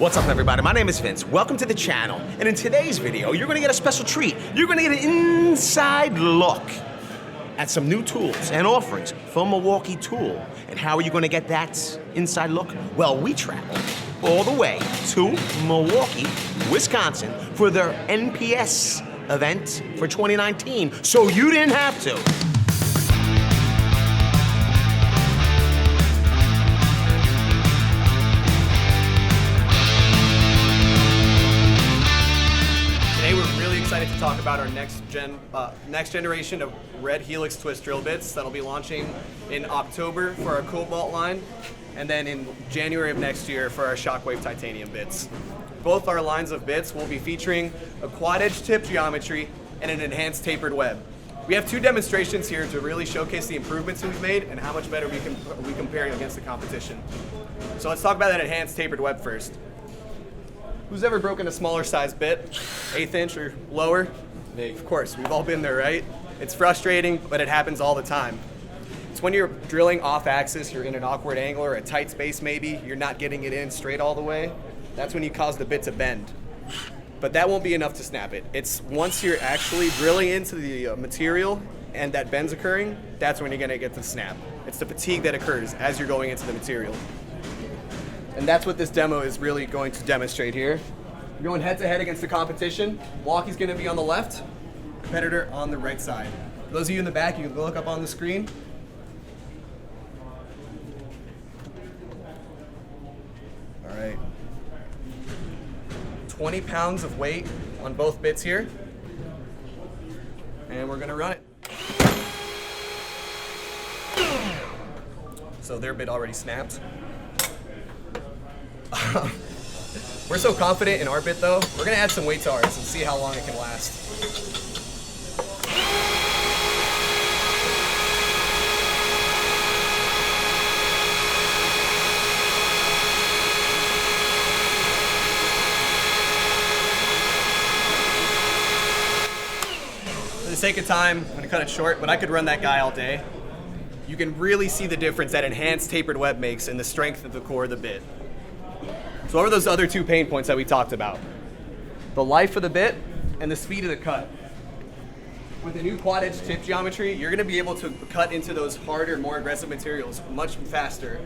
What's up, everybody? My name is Vince. Welcome to the channel. And in today's video, you're gonna get a special treat. You're gonna get an inside look at some new tools and offerings from Milwaukee Tool. And how are you gonna get that inside look? Well, we traveled all the way to Milwaukee, Wisconsin for their NPS event for 2019. So you didn't have to. Excited to talk about our next generation of red Helix twist drill bits that'll be launching in October for our Cobalt line, and then in January of next year for our Shockwave titanium bits. Both our lines of bits will be featuring a quad edge tip geometry and an enhanced tapered web. We have two demonstrations here to really showcase the improvements we've made and how much better we comparing against the competition. So let's talk about that enhanced tapered web first. Who's ever broken a smaller size bit, 1/8 inch or lower? Of course, we've all been there, right? It's frustrating, but it happens all the time. It's when you're drilling off axis, you're in an awkward angle or a tight space maybe, you're not getting it in straight all the way. That's when you cause the bit to bend. But that won't be enough to snap it. It's once you're actually drilling into the material and that bend's occurring, that's when you're gonna get the snap. It's the fatigue that occurs as you're going into the material. And that's what this demo is really going to demonstrate here. We're going head to head against the competition. Milwaukee's gonna be on the left, competitor on the right side. For those of you in the back, you can look up on the screen. All right. 20 pounds of weight on both bits here. And we're gonna run it. So their bit already snapped. We're so confident in our bit though, we're gonna add some weight to ours and see how long it can last. For the sake of time, I'm gonna cut it short, but I could run that guy all day. You can really see the difference that enhanced tapered web makes in the strength of the core of the bit. So what are those other two pain points that we talked about? The life of the bit and the speed of the cut. With the new quad edge tip geometry, you're gonna be able to cut into those harder, more aggressive materials much faster.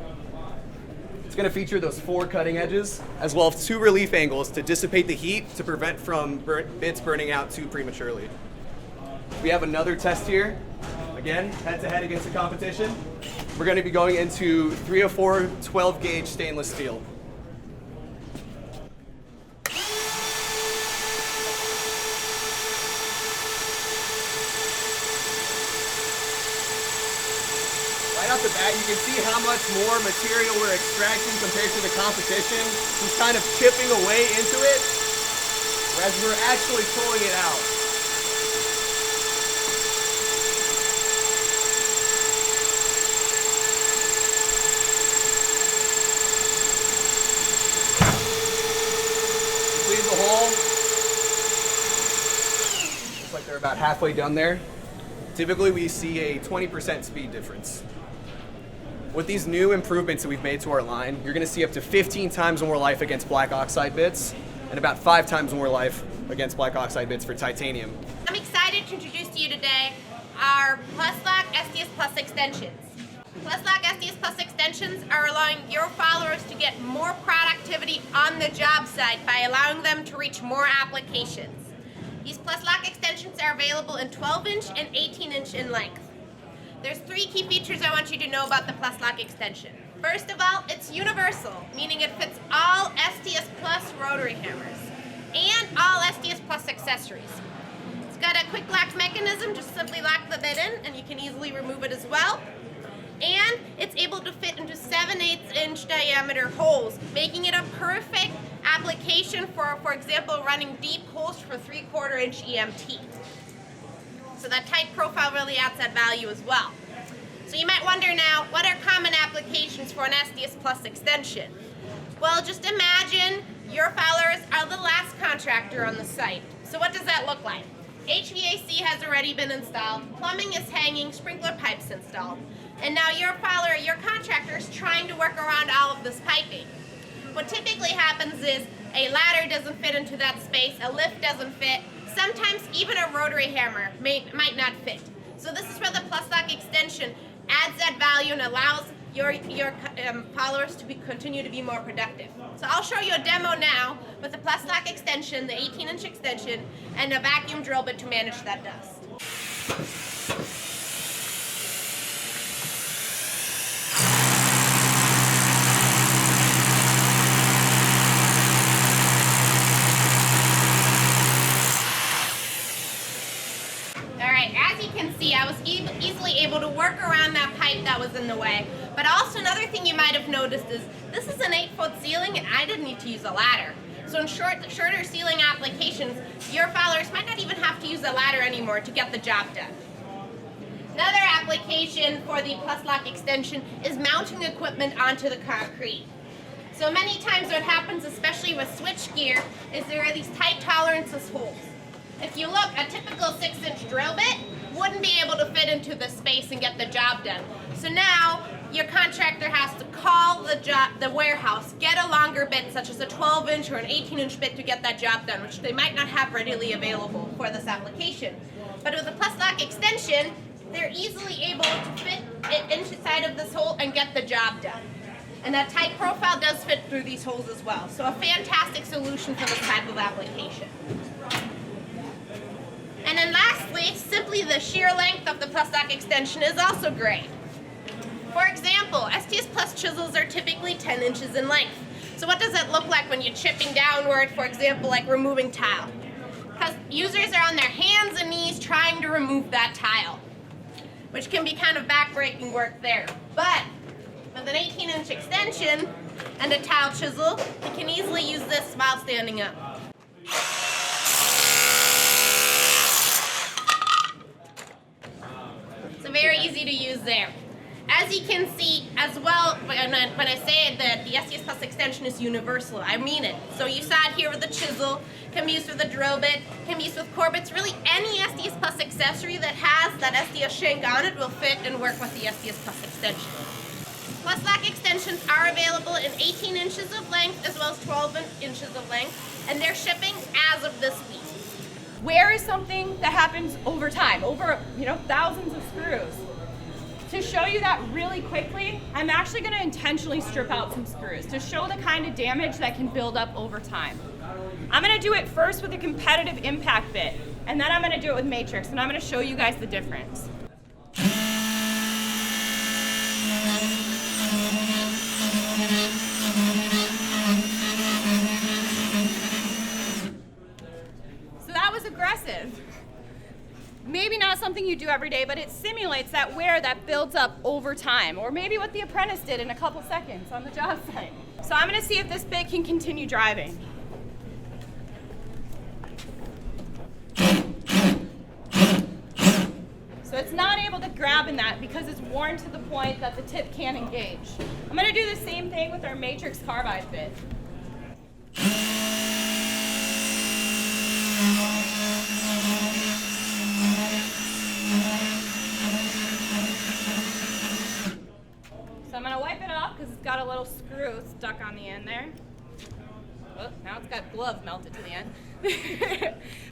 It's gonna feature those 4 cutting edges, as well as 2 relief angles to dissipate the heat to prevent from bits burning out too prematurely. We have another test here. Again, head to head against the competition. We're gonna be going into 304 12 gauge stainless steel. Right off the bat, you can see how much more material we're extracting compared to the competition, who's kind of chipping away into it, whereas we're actually pulling it out. Leave the hole. Looks like they're about halfway done there. Typically, we see a 20% speed difference. With these new improvements that we've made to our line, you're gonna see up to 15 times more life against black oxide bits and about 5 times more life against black oxide bits for titanium. I'm excited to introduce to you today our PlusLoc SDS Plus extensions. PlusLoc SDS Plus extensions are allowing your followers to get more productivity on the job site by allowing them to reach more applications. These PlusLoc extensions are available in 12-inch and 18-inch in length. There's 3 key features I want you to know about the PlusLoc extension. First of all, it's universal, meaning it fits all SDS Plus rotary hammers and all SDS Plus accessories. It's got a quick lock mechanism, just simply lock the bit in and you can easily remove it as well. And it's able to fit into 7/8 inch diameter holes, making it a perfect application for example, running deep holes for 3/4 inch EMT. So that tight profile really adds that value as well. So you might wonder now, what are common applications for an SDS Plus extension? Well, just imagine your followers are the last contractor on the site. So what does that look like? HVAC has already been installed, plumbing is hanging, sprinkler pipes installed. And now your follower, your contractor is trying to work around all of this piping. what typically happens is a ladder doesn't fit into that space, a lift doesn't fit, sometimes even a rotary hammer might not fit. So this is where the PlusLoc extension adds that value and allows your followers to continue to be more productive. So I'll show you a demo now with the PlusLoc extension, the 18-inch extension, and a vacuum drill bit to manage that dust. I was easily able to work around that pipe that was in the way. But also another thing you might have noticed is this is an 8-foot ceiling and I didn't need to use a ladder. So in shorter ceiling applications, your followers might not even have to use a ladder anymore to get the job done. Another application for the PlusLoc extension is mounting equipment onto the concrete. So many times what happens, especially with switchgear, is there are these tight tolerances holes. If you look, a typical 6-inch drill bit wouldn't be able to fit into the space and get the job done. So now your contractor has to call the warehouse, get a longer bit such as a 12-inch or an 18-inch bit to get that job done, which they might not have readily available for this application. But with the PlusLoc extension, they're easily able to fit it inside of this hole and get the job done. And that tight profile does fit through these holes as well. So a fantastic solution for this type of application. And then lastly, simply the shear length of the PlusLoc extension is also great. For example, STS Plus chisels are typically 10 inches in length. So what does it look like when you're chipping downward, for example, like removing tile? Because users are on their hands and knees trying to remove that tile, which can be kind of backbreaking work there. But with an 18-inch extension and a tile chisel, you can easily use this while standing up. Very easy to use there. As you can see as well, when I say that the STS Plus extension is universal, I mean it. So you saw it here with the chisel, can be used with a drill bit, can be used with core bits. Really any STS Plus accessory that has that SDS shank on it will fit and work with the STS Plus extension. PlusLoc extensions are available in 18 inches of length as well as 12 inches of length, and they're shipping as of this week. Wear is something that happens over time, over thousands of screws. To show you that really quickly, I'm actually going to intentionally strip out some screws to show the kind of damage that can build up over time. I'm going to do it first with a competitive impact bit, and then I'm going to do it with matrix, and I'm going to show you guys the difference. Aggressive. Maybe not something you do every day, but it simulates that wear that builds up over time, or maybe what the apprentice did in a couple seconds on the job site. So I'm going to see if this bit can continue driving. So it's not able to grab in that because it's worn to the point that the tip can't engage. I'm going to do the same thing with our matrix carbide bit. So I'm going to wipe it off because it's got a little screw stuck on the end there. Oh, now it's got glove melted to the end.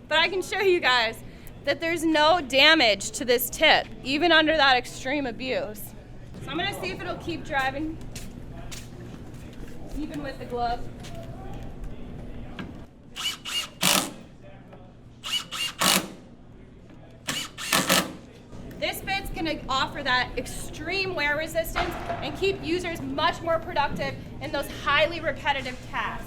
But I can show you guys that there's no damage to this tip, even under that extreme abuse. So I'm going to see if it'll keep driving, even with the glove. This bit's going to offer that extreme wear resistance and keep users much more productive in those highly repetitive tasks.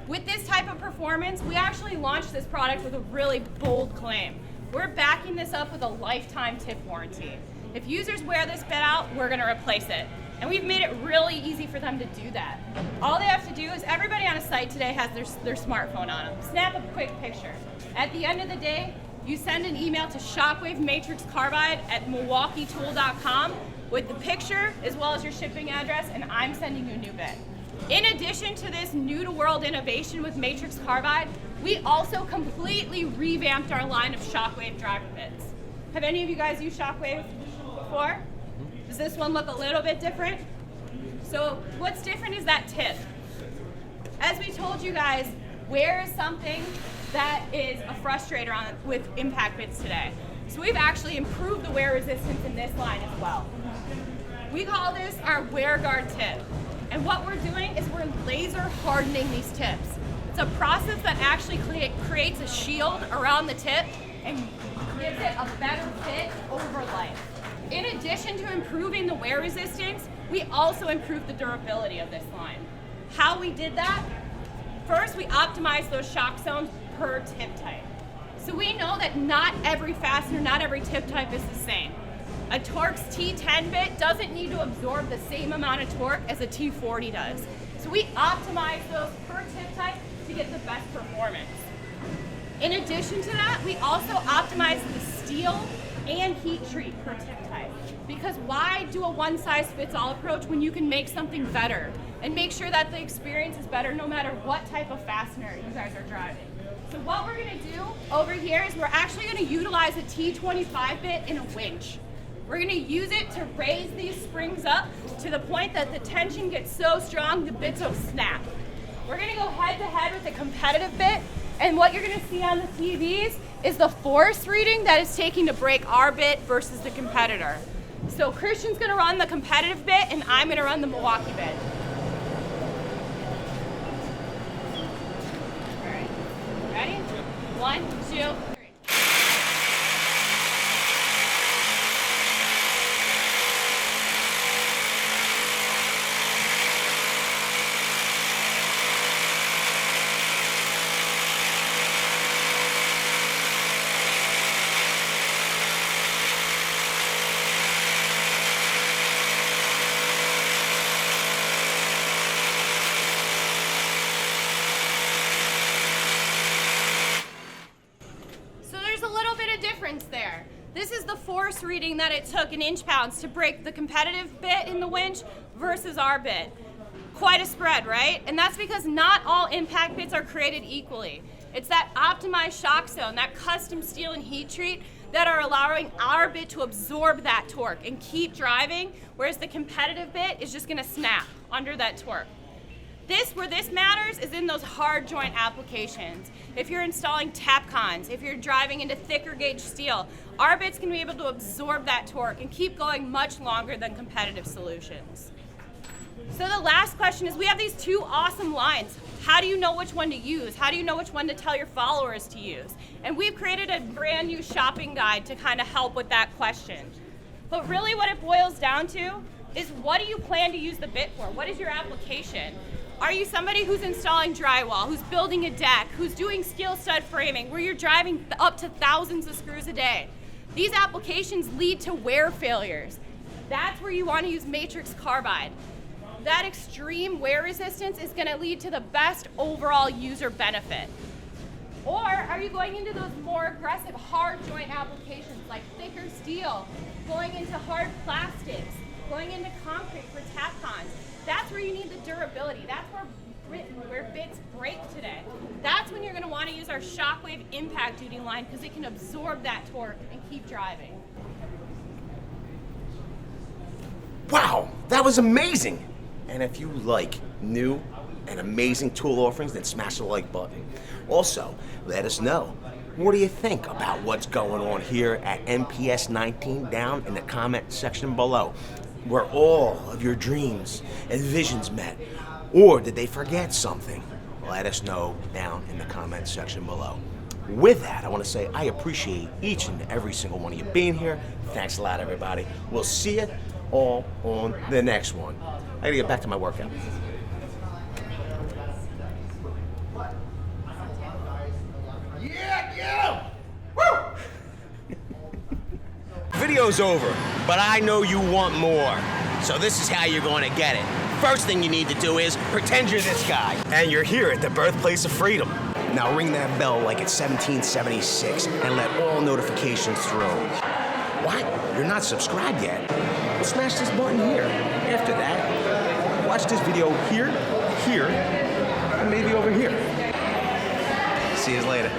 With this type of performance, we actually launched this product with a really bold claim. We're backing this up with a lifetime tip warranty. If users wear this bit out, we're going to replace it. And we've made it really easy for them to do that. All they have to do is, everybody on a site today has their smartphone on them. Snap a quick picture. At the end of the day, you send an email to shockwavematrixcarbide@milwaukeetool.com with the picture as well as your shipping address, and I'm sending you a new bit. In addition to this new-to-world innovation with Matrix Carbide, we also completely revamped our line of Shockwave driver bits. Have any of you guys used Shockwave before? Does this one look a little bit different? So what's different is that tip. As we told you guys, wear is something that is a frustrator with impact bits today. So we've actually improved the wear resistance in this line as well. We call this our wear guard tip. And what we're doing is we're laser hardening these tips. It's a process that actually creates a shield around the tip and gives it a better fit over life. In addition to improving the wear resistance, we also improved the durability of this line. How we did that? First, we optimized those shock zones per tip type. So we know that not every fastener, not every tip type is the same. A Torx T10 bit doesn't need to absorb the same amount of torque as a T40 does. So we optimize those per tip type to get the best performance. In addition to that, we also optimize the steel and heat treat per tip type. Because why do a one-size-fits-all approach when you can make something better and make sure that the experience is better no matter what type of fastener you guys are driving? So what we're gonna do over here is we're actually gonna utilize a T25 bit in a winch. We're gonna use it to raise these springs up to the point that the tension gets so strong the bits will snap. We're gonna go head to head with the competitive bit, and what you're gonna see on the TVs is the force reading that it's taking to break our bit versus the competitor. So Christian's gonna run the competitive bit and I'm gonna run the Milwaukee bit. All right, ready? 1, 2, 3. There. This is the force reading that it took in inch-pounds to break the competitive bit in the winch versus our bit. Quite a spread, right? And that's because not all impact bits are created equally. It's that optimized shock zone, that custom steel and heat treat that are allowing our bit to absorb that torque and keep driving, whereas the competitive bit is just gonna snap under that torque. Where this matters is in those hard joint applications. If you're installing Tapcons, if you're driving into thicker gauge steel, our bit's gonna be able to absorb that torque and keep going much longer than competitive solutions. So the last question is, we have these two awesome lines. How do you know which one to use? How do you know which one to tell your followers to use? And we've created a brand new shopping guide to kind of help with that question. But really what it boils down to is, what do you plan to use the bit for? What is your application? Are you somebody who's installing drywall, who's building a deck, who's doing steel stud framing, where you're driving up to thousands of screws a day? These applications lead to wear failures. That's where you want to use matrix carbide. That extreme wear resistance is going to lead to the best overall user benefit. Or are you going into those more aggressive hard joint applications like thicker steel, going into hard plastics, going into concrete for Tapcons? That's where you need the durability. That's where bits break today. That's when you're going to want to use our Shockwave impact duty line, because it can absorb that torque and keep driving. Wow, that was amazing! And if you like new and amazing tool offerings, then smash the like button. Also, let us know, what do you think about what's going on here at MPS 19 down in the comment section below? Were all of your dreams and visions met? Or did they forget something? Let us know down in the comment section below. With that, I want to say I appreciate each and every single one of you being here. Thanks a lot, everybody. We'll see you all on the next one. I gotta get back to my workout. Yeah! Woo! Video's over, but I know you want more. So this is how you're going to get it. First thing you need to do is pretend you're this guy. And you're here at the birthplace of freedom. Now ring that bell like it's 1776 and let all notifications through. What? You're not subscribed yet? Well, smash this button here. After that, watch this video here, and maybe over here. See you later.